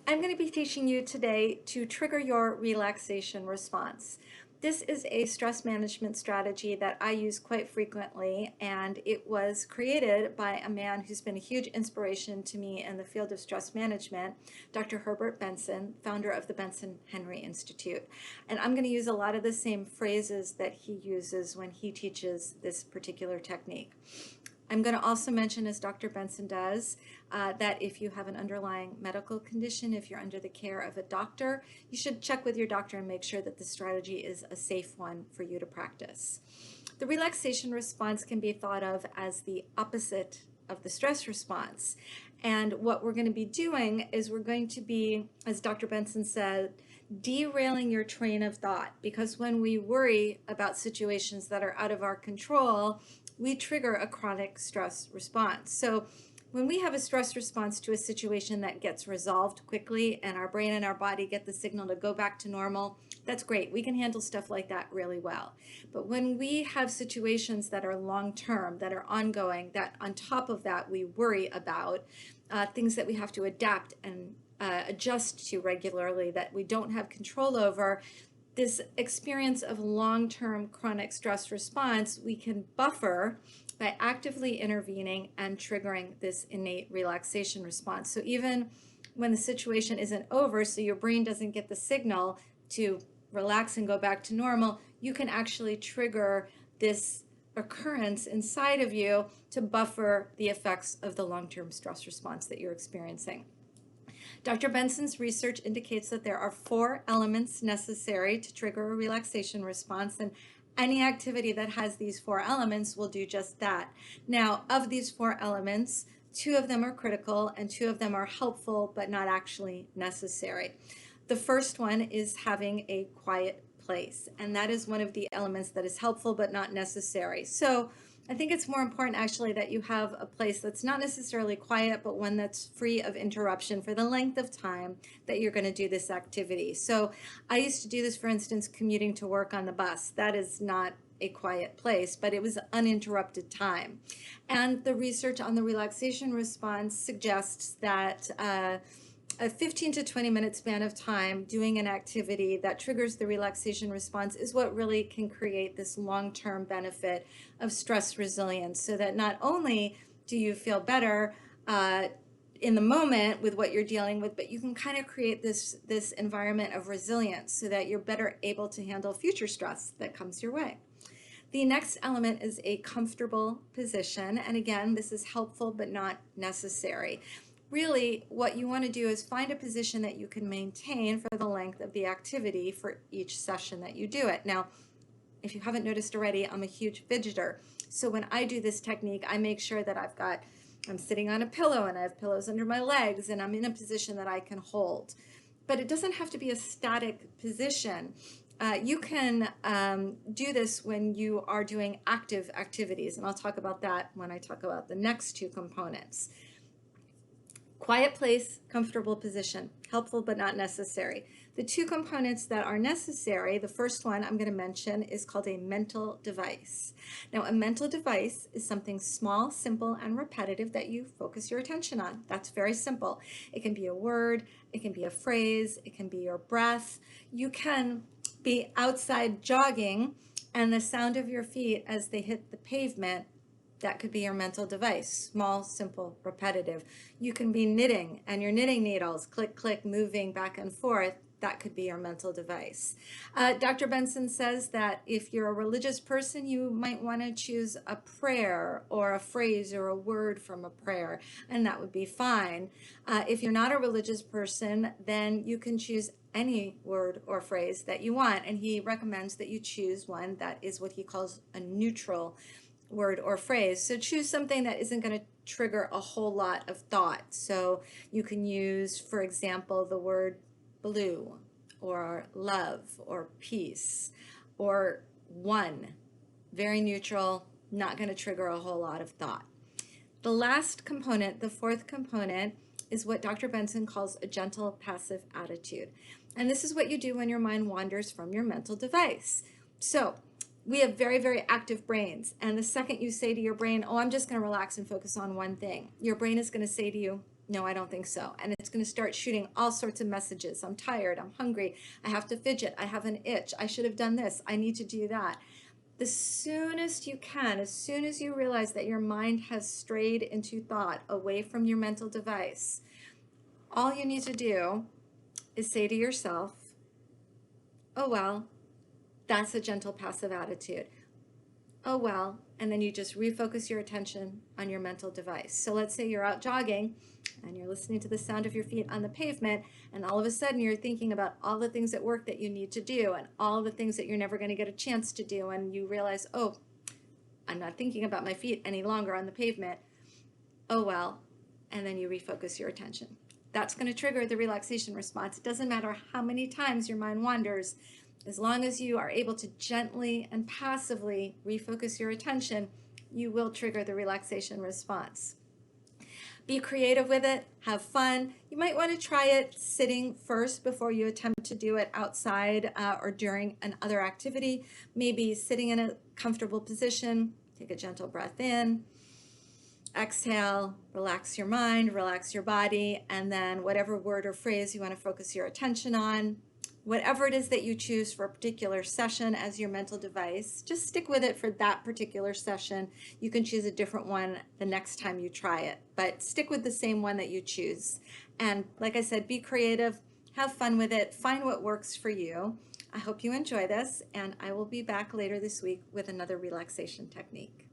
I'm going to be teaching you today to trigger your relaxation response. This is a stress management strategy that I use quite frequently, and it was created by a man who's been a huge inspiration to me in the field of stress management, Dr. Herbert Benson, founder of the Benson Henry Institute. And I'm going to use a lot of the same phrases that he uses when he teaches this particular technique. I'm going to also mention, as Dr. Benson does, that if you have an underlying medical condition, if you're under the care of a doctor, you should check with your doctor and make sure that the strategy is a safe one for you to practice. The relaxation response can be thought of as the opposite of the stress response. And what we're going to be doing is we're going to be, as Dr. Benson said, derailing your train of thought, because when we worry about situations that are out of our control, we trigger a chronic stress response. So when we have a stress response to a situation that gets resolved quickly and our brain and our body get the signal to go back to normal, that's great. We can handle stuff like that really well. But when we have situations that are long-term, that are ongoing, that on top of that we worry about, things that we have to adapt and adjust to regularly that we don't have control over, this experience of long-term chronic stress response, we can buffer by actively intervening and triggering this innate relaxation response. So even when the situation isn't over, so your brain doesn't get the signal to relax and go back to normal, you can actually trigger this occurrence inside of you to buffer the effects of the long-term stress response that you're experiencing. Dr. Benson's research indicates that there are 4 elements necessary to trigger a relaxation response, and any activity that has these 4 elements will do just that. Now, of these 4 elements, 2 of them are critical and 2 of them are helpful but not actually necessary. The first one is having a quiet place, and that is one of the elements that is helpful but not necessary. So I think it's more important actually that you have a place that's not necessarily quiet, but one that's free of interruption for the length of time that you're going to do this activity. So I used to do this, for instance, commuting to work on the bus. That is not a quiet place, but it was uninterrupted time. And the research on the relaxation response suggests that a 15 to 20 minute span of time doing an activity that triggers the relaxation response is what really can create this long-term benefit of stress resilience, so that not only do you feel better in the moment with what you're dealing with, but you can kind of create this environment of resilience so that you're better able to handle future stress that comes your way. The next element is a comfortable position, and again, this is helpful but not necessary. Really, what you want to do is find a position that you can maintain for the length of the activity for each session that you do it. Now, if you haven't noticed already, I'm a huge fidgeter. So when I do this technique, I make sure that I'm sitting on a pillow and I have pillows under my legs and I'm in a position that I can hold. But it doesn't have to be a static position. You can do this when you are doing active activities, and I'll talk about that when I talk about the next 2 components. Quiet place, comfortable position, helpful but not necessary. The 2 components that are necessary, the first one I'm going to mention is called a mental device. Now, a mental device is something small, simple, and repetitive that you focus your attention on. That's very simple. It can be a word, it can be a phrase, it can be your breath. You can be outside jogging and the sound of your feet as they hit the pavement, that could be your mental device, small, simple, repetitive. You can be knitting and your knitting needles, click, click, moving back and forth. That could be your mental device. Dr. Benson says that if you're a religious person, you might want to choose a prayer or a phrase or a word from a prayer, and that would be fine. If you're not a religious person, then you can choose any word or phrase that you want, and he recommends that you choose one that is what he calls a neutral word or phrase. So choose something that isn't going to trigger a whole lot of thought. So you can use, for example, the word blue or love or peace or one. Very neutral, not going to trigger a whole lot of thought. The last component, the 4th component, is what Dr. Benson calls a gentle passive attitude. And this is what you do when your mind wanders from your mental device. So we have very, very active brains. And the second you say to your brain, oh, I'm just going to relax and focus on one thing, your brain is going to say to you, No, I don't think so. And it's going to start shooting all sorts of messages. I'm tired. I'm hungry. I have to fidget. I have an itch. I should have done this. I need to do that. The soonest you can, as soon as you realize that your mind has strayed into thought away from your mental device, all you need to do is say to yourself, oh, well, that's a gentle passive attitude. Oh, well, and then you just refocus your attention on your mental device. So let's say you're out jogging and you're listening to the sound of your feet on the pavement, and all of a sudden you're thinking about all the things at work that you need to do and all the things that you're never going to get a chance to do, and you realize, oh, I'm not thinking about my feet any longer on the pavement. Oh, well, and then you refocus your attention. That's going to trigger the relaxation response. It doesn't matter how many times your mind wanders. As long as you are able to gently and passively refocus your attention, you will trigger the relaxation response. Be creative with it, have fun. You might want to try it sitting first before you attempt to do it outside or during another activity. Maybe sitting in a comfortable position, take a gentle breath in, exhale, relax your mind, relax your body, and then whatever word or phrase you want to focus your attention on, whatever it is that you choose for a particular session as your mental device, just stick with it for that particular session. You can choose a different one the next time you try it, but stick with the same one that you choose. And like I said, be creative, have fun with it, find what works for you. I hope you enjoy this, and I will be back later this week with another relaxation technique.